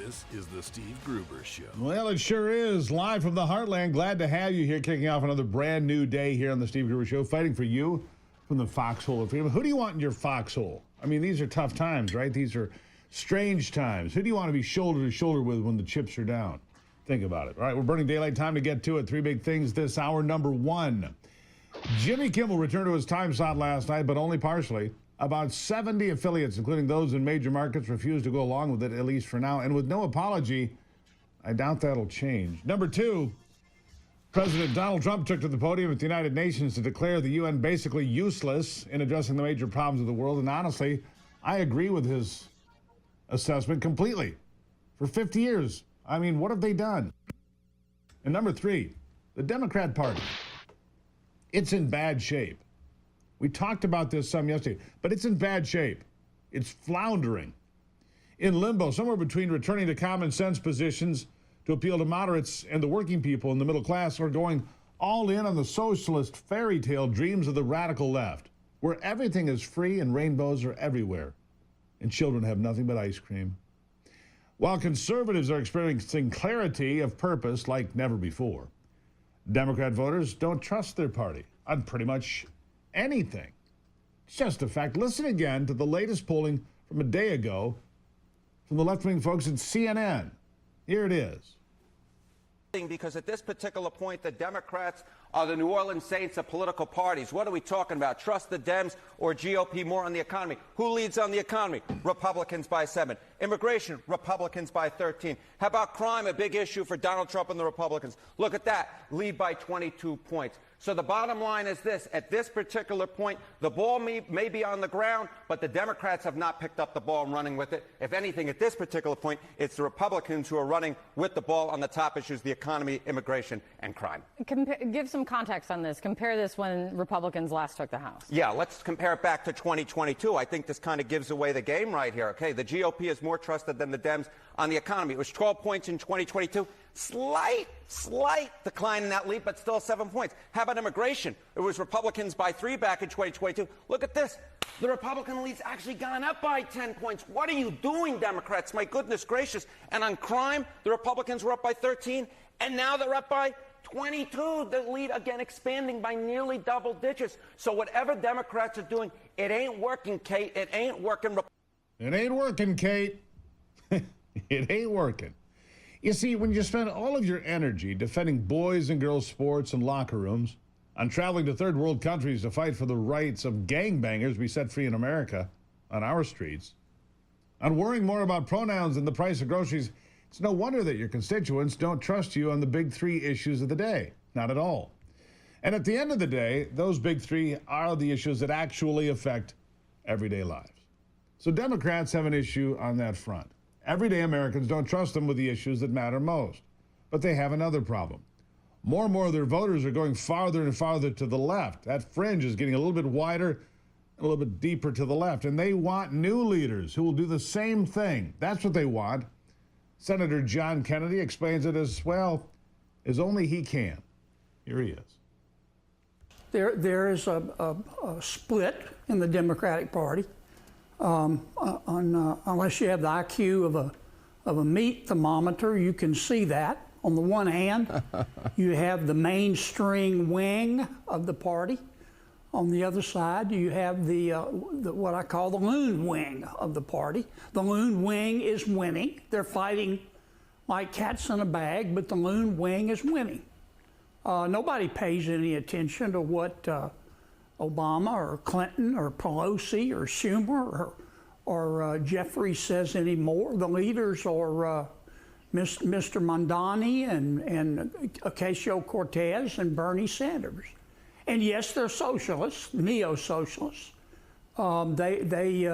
This is the Steve Gruber Show. Well, it sure is. Live from the Heartland. Glad to have you here, kicking off another brand new day here on the Steve Gruber Show, fighting for you from the foxhole of freedom. Who do you want in your foxhole? I mean, these are tough times, right? These are strange times. Who do you want to be shoulder to shoulder with when the chips are down? Think about it. All right, we're burning daylight. Time to get to it. Three big things this hour. Number one, Jimmy Kimmel returned to his time slot last night, but only partially. About 70 affiliates, including those in major markets, refused to go along with it, at least for now. And with no apology, I doubt that'll change. Number two, President Donald Trump took to the podium at the United Nations to declare the UN basically useless in addressing the major problems of the world. And honestly, I agree with his assessment completely. For 50 years, I mean, what have they done? And number three, the Democrat Party. It's in bad shape. We talked about this some yesterday, but it's in bad shape. It's floundering. In limbo, somewhere between returning to common sense positions to appeal to moderates and the working people in the middle class, or going all in on the socialist fairy tale dreams of the radical left, where everything is free and rainbows are everywhere, and children have nothing but ice cream. While conservatives are experiencing clarity of purpose like never before, Democrat voters don't trust their party on pretty much anything. It's just a fact. Listen again to the latest polling from a day ago from the left-wing folks at CNN. Here it is. Because at this particular point, the Democrats are the New Orleans Saints of political parties. What are we talking about? Trust the Dems or GOP more on the economy? Who leads on the economy? Republicans by 7. Immigration, Republicans by 13. How about crime, a big issue for Donald Trump and the Republicans? Look at that, lead by 22 points. So the bottom line is this. At this particular point, the ball may be on the ground, but the Democrats have not picked up the ball and running with it. If anything, at this particular point, it's the Republicans who are running with the ball on the top issues, the economy, immigration, and crime. Give some context on this. Compare this when Republicans last took the House. Yeah, let's compare it back to 2022. I think this kind of gives away the game right here. Okay, the GOP is more trusted than the Dems on the economy. It was 12 points in 2022. Slight decline in that lead, but still 7 points. How about immigration? It was Republicans by 3 back in 2022. Look at this. The Republican lead's actually gone up by 10 points. What are you doing, Democrats? My goodness gracious. And on crime, the Republicans were up by 13, and now they're up by 22. The lead, again, expanding by nearly double digits. So whatever Democrats are doing, it ain't working, Kate. It ain't working. It ain't working, Kate. It ain't working. You see, when you spend all of your energy defending boys and girls sports and locker rooms, on traveling to third world countries to fight for the rights of gangbangers we set free in America on our streets, on worrying more about pronouns than the price of groceries, it's no wonder that your constituents don't trust you on the big three issues of the day. Not at all. And at the end of the day, those big three are the issues that actually affect everyday lives. So Democrats have an issue on that front. Everyday Americans don't trust them with the issues that matter most. But they have another problem. More and more of their voters are going farther and farther to the left. That fringe is getting a little bit wider, a little bit deeper to the left. And they want new leaders who will do the same thing. That's what they want. Senator John Kennedy explains it as well as only he can. Here he is. There is a split in the Democratic Party. Unless you have the IQ of a meat thermometer, you can see that. On the one hand, you have the mainstream wing of the party. On the other side, you have the what I call the loon wing of the party. The loon wing is winning. They're fighting like cats in a bag, but the loon wing is winning. Nobody pays any attention to what Obama or Clinton or Pelosi or Schumer or Jeffries says anymore. The leaders are Mr. Mondani and Ocasio-Cortez and Bernie Sanders. And yes, they're socialists, neo-socialists. They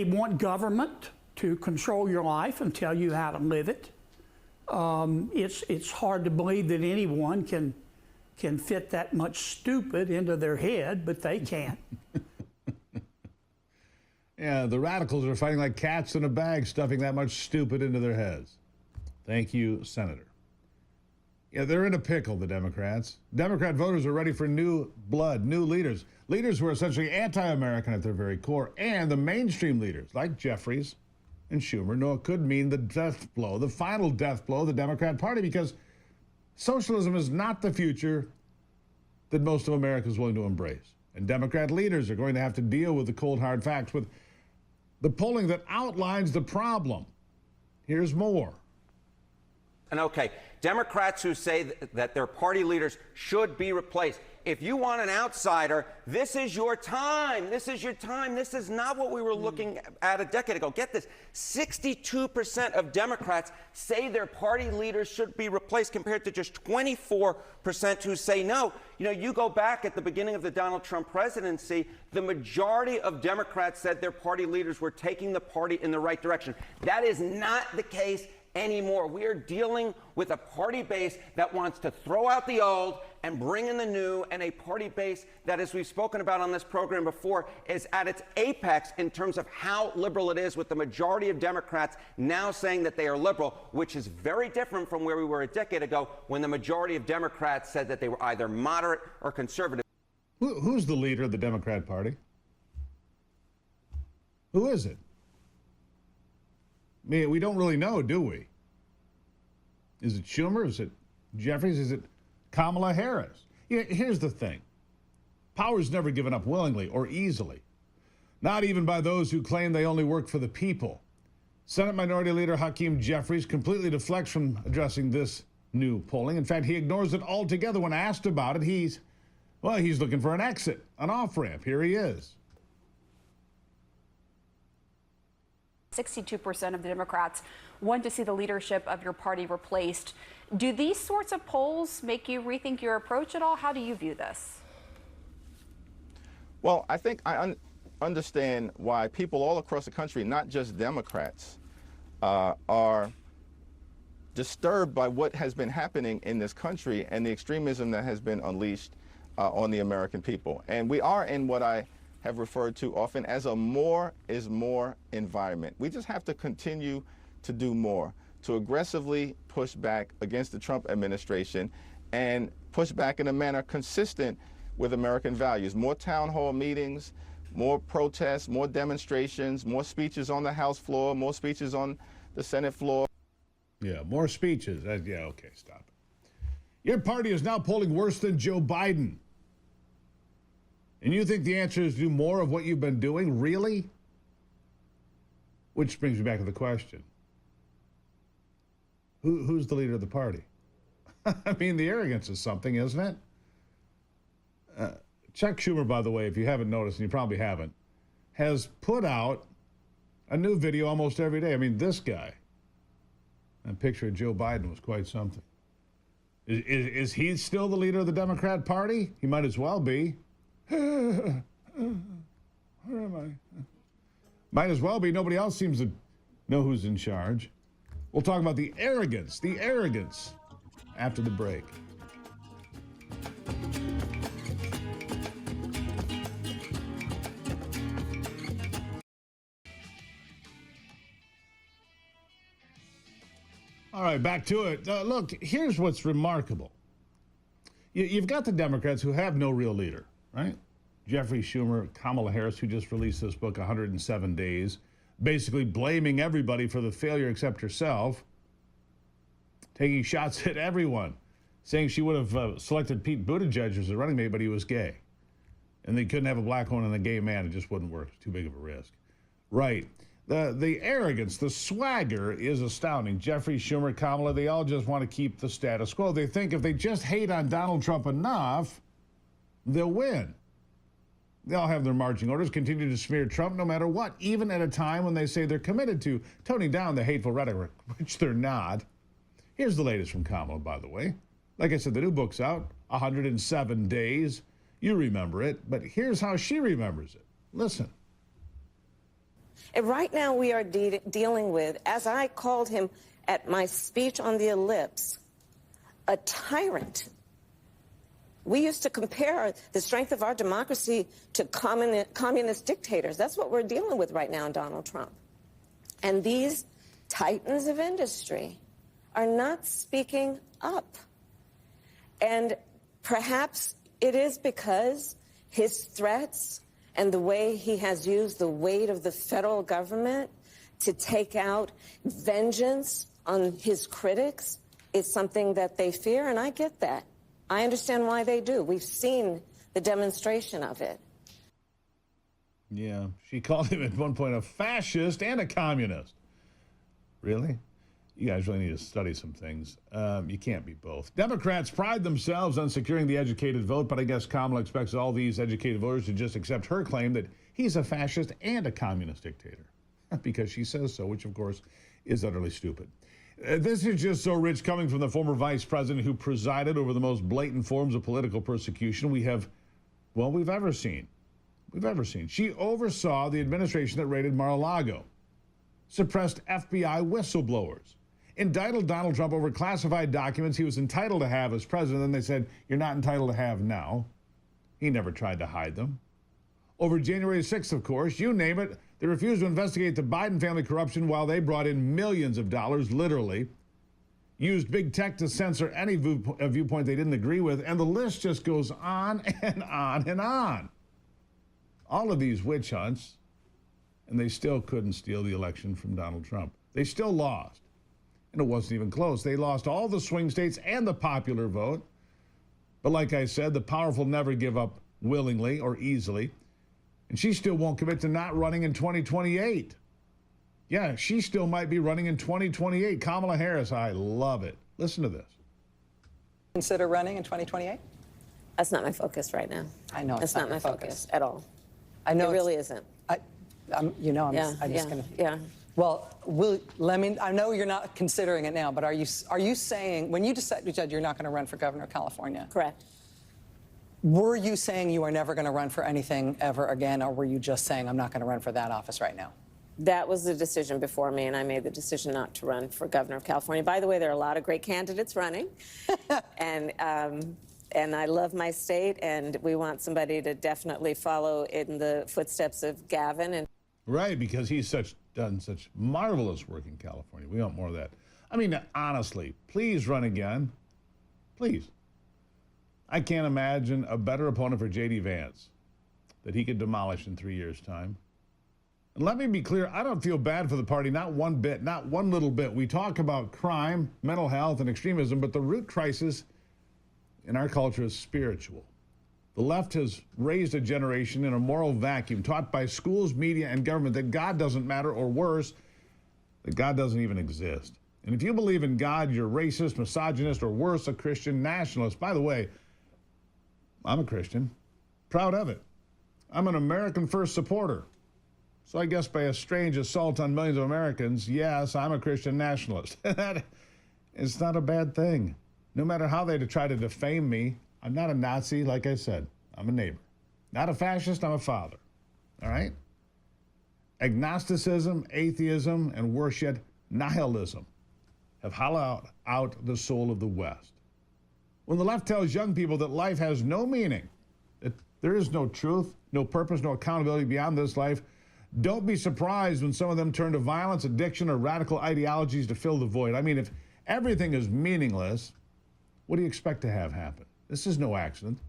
want government to control your life and tell you how to live it. It's hard to believe that anyone can fit that much stupid into their head, but they can. Yeah, the radicals are fighting like cats in a bag, stuffing that much stupid into their heads. Thank you, Senator. Yeah, they're in a pickle, the Democrats. Democrat voters are ready for new blood, new leaders. Leaders who are essentially anti-American at their very core. And the mainstream leaders, like Jeffries, and Schumer. No, it could mean the death blow, the final death blow of the Democrat Party, because socialism is not the future that most of America is willing to embrace. And Democrat leaders are going to have to deal with the cold, hard facts, with the polling that outlines the problem. Here's more. And okay, Democrats who say that their party leaders should be replaced. If you want an outsider, this is your time. This is your time. This is not what we were looking at a decade ago. Get this, 62% of Democrats say their party leaders should be replaced, compared to just 24% who say no. You know, you go back at the beginning of the Donald Trump presidency, the majority of Democrats said their party leaders were taking the party in the right direction. That is not the case anymore. We are dealing with a party base that wants to throw out the old and bring in the new, and a party base that, as we've spoken about on this program before, is at its apex in terms of how liberal it is, with the majority of Democrats now saying that they are liberal, which is very different from where we were a decade ago, when the majority of Democrats said that they were either moderate or conservative. Who's the leader of the Democrat Party? Who is it? I mean, we don't really know, do we? Is it Schumer? Is it Jeffries? Is it Kamala Harris? Yeah, here's the thing. Power is never given up willingly or easily, not even by those who claim they only work for the people. Senate Minority Leader Hakeem Jeffries completely deflects from addressing this new polling. In fact, he ignores it altogether when asked about it. He's looking for an exit, an off-ramp. Here he is. 62% of the Democrats want to see the leadership of your party replaced. Do these sorts of polls make you rethink your approach at all? How do you view this? Well, I think I understand why people all across the country, not just Democrats, are disturbed by what has been happening in this country and the extremism that has been unleashed on the American people. And we are in what I have referred to often as a more is more environment. We just have to continue to do more, to aggressively push back against the Trump administration and push back in a manner consistent with American values. More town hall meetings, more protests, more demonstrations, more speeches on the House floor, more speeches on the Senate floor. Yeah, more speeches. Yeah, okay, stop it. Your party is now polling worse than Joe Biden. And you think the answer is do more of what you've been doing? Really? Which brings me back to the question. Who's the leader of the party? I mean, the arrogance is something, isn't it? Chuck Schumer, by the way, if you haven't noticed, and you probably haven't, has put out a new video almost every day. I mean, this guy, a picture of Joe Biden was quite something. Is he still the leader of the Democrat Party? He might as well be. Where am I? Might as well be. Nobody else seems to know who's in charge. We'll talk about the arrogance after the break. All right, back to it. Look, here's what's remarkable. You've got the Democrats who have no real leader, right? Jeffrey Schumer, Kamala Harris, who just released this book, 107 Days, basically blaming everybody for the failure except herself, taking shots at everyone, saying she would have selected Pete Buttigieg as a running mate, but he was gay. And they couldn't have a black woman and a gay man. It just wouldn't work. It's too big of a risk. Right. The arrogance, the swagger is astounding. Jeffrey, Schumer, Kamala, they all just want to keep the status quo. They think if they just hate on Donald Trump enough, they'll win. They all have their marching orders, continue to smear Trump no matter what, even at a time when they say they're committed to toning down the hateful rhetoric, which they're not. Here's the latest from Kamala, by the way. Like I said, the new book's out, 107 Days. You remember it, but here's how she remembers it. Listen. And right now we are dealing with, as I called him at my speech on the ellipse, a tyrant. We used to compare the strength of our democracy to communist dictators. That's what we're dealing with right now in Donald Trump. And these titans of industry are not speaking up. And perhaps it is because his threats and the way he has used the weight of the federal government to take out vengeance on his critics is something that they fear, and I get that. I understand why they do. We've seen the demonstration of it. Yeah, she called him at one point a fascist and a communist. Really? You guys really need to study some things. You can't be both. Democrats pride themselves on securing the educated vote, but I guess Kamala expects all these educated voters to just accept her claim that he's a fascist and a communist dictator because she says so, which, of course, is utterly stupid. This is just so rich coming from the former vice president who presided over the most blatant forms of political persecution we've ever seen. She oversaw the administration that raided Mar-a-Lago, suppressed FBI whistleblowers, indicted Donald Trump over classified documents he was entitled to have as president. Then they said, you're not entitled to have now. He never tried to hide them. Over January 6th, of course, you name it, they refused to investigate the Biden family corruption while they brought in millions of dollars, literally, used big tech to censor any viewpoint they didn't agree with, and the list just goes on and on and on. All of these witch hunts, and they still couldn't steal the election from Donald Trump. They still lost. And it wasn't even close. They lost all the swing states and the popular vote. But like I said, the powerful never give up willingly or easily. And she still won't commit to not running in 2028. Yeah, she still might be running in 2028. Kamala Harris, I love it. Listen to this. Consider running in 2028? That's not my focus right now. I know That's not my focus at all. I know it really isn't. I'm just going to. Yeah. Well, I know you're not considering it now, but are you saying, when you decided you're not going to run for governor of California? Correct. Were you saying you are never going to run for anything ever again, or were you just saying, I'm not going to run for that office right now? That was the decision before me, and I made the decision not to run for governor of California. By the way, there are a lot of great candidates running, and I love my state, and we want somebody to definitely follow in the footsteps of Gavin. And right, because he's done such marvelous work in California. We want more of that. I mean, honestly, please run again. Please. I can't imagine a better opponent for J.D. Vance that he could demolish in 3 years' time. And let me be clear, I don't feel bad for the party, not one bit, not one little bit. We talk about crime, mental health, and extremism, but the root crisis in our culture is spiritual. The left has raised a generation in a moral vacuum, taught by schools, media, and government that God doesn't matter, or worse, that God doesn't even exist. And if you believe in God, you're racist, misogynist, or worse, a Christian nationalist. By the way, I'm a Christian, proud of it. I'm an American First supporter. So I guess by a strange assault on millions of Americans, yes, I'm a Christian nationalist. That is not a bad thing. No matter how they try to defame me, I'm not a Nazi, like I said. I'm a neighbor. Not a fascist, I'm a father. All right? Agnosticism, atheism, and worse yet, nihilism have hollowed out the soul of the West. When the left tells young people that life has no meaning, that there is no truth, no purpose, no accountability beyond this life, don't be surprised when some of them turn to violence, addiction, or radical ideologies to fill the void. I mean, if everything is meaningless, what do you expect to have happen? This is no accident.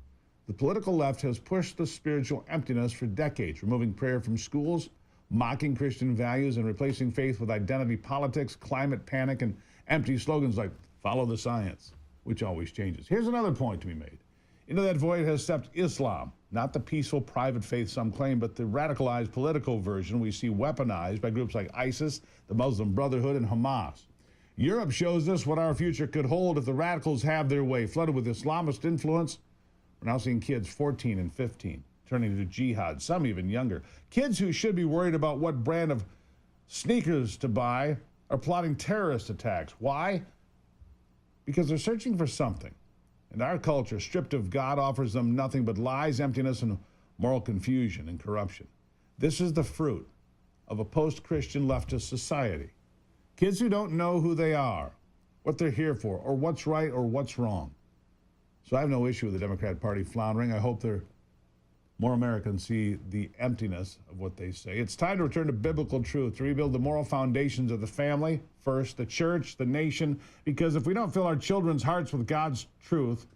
The political left has pushed the spiritual emptiness for decades, removing prayer from schools, mocking Christian values, and replacing faith with identity politics, climate panic, and empty slogans like follow the science, which always changes. Here's another point to be made. Into that void has stepped Islam, not the peaceful private faith some claim, but the radicalized political version we see weaponized by groups like ISIS, the Muslim Brotherhood, and Hamas. Europe shows us what our future could hold if the radicals have their way. Flooded with Islamist influence, we're now seeing kids 14 and 15 turning to jihad, some even younger. Kids who should be worried about what brand of sneakers to buy are plotting terrorist attacks. Why? Because they're searching for something. And our culture, stripped of God, offers them nothing but lies, emptiness, and moral confusion and corruption. This is the fruit of a post-Christian leftist society. Kids who don't know who they are, what they're here for, or what's right or what's wrong. So I have no issue with the Democrat Party floundering. I hope more Americans see the emptiness of what they say. It's time to return to biblical truth, to rebuild the moral foundations of the family first, the church, the nation, because if we don't fill our children's hearts with God's truth,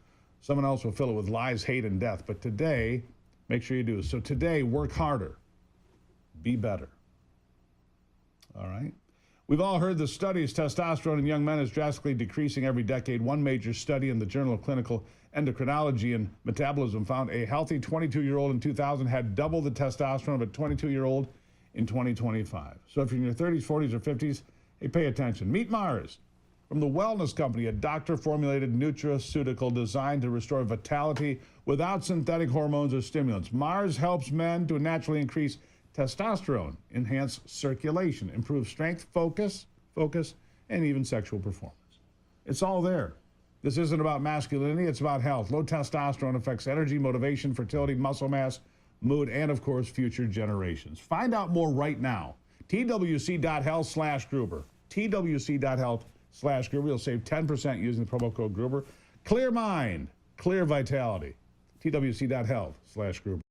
someone else will fill it with lies, hate, and death. But today, make sure you do. So today, work harder. Be better. All right. We've all heard the studies. Testosterone in young men is drastically decreasing every decade. One major study in the Journal of Clinical Endocrinology and Metabolism found a healthy 22-year-old in 2000 had double the testosterone of a 22-year-old in 2025. So if you're in your 30s, 40s, or 50s, hey, pay attention. Meet Mars. From the Wellness Company, a doctor-formulated nutraceutical designed to restore vitality without synthetic hormones or stimulants. Mars helps men to naturally increase testosterone, enhance circulation, improve strength, focus, and even sexual performance. It's all there. This isn't about masculinity, it's about health. Low testosterone affects energy, motivation, fertility, muscle mass, mood, and of course, future generations. Find out more right now. twc.health/Gruber. twc.health/Gruber. You'll save 10% using the promo code Gruber. Clear mind, clear vitality. twc.health/Gruber.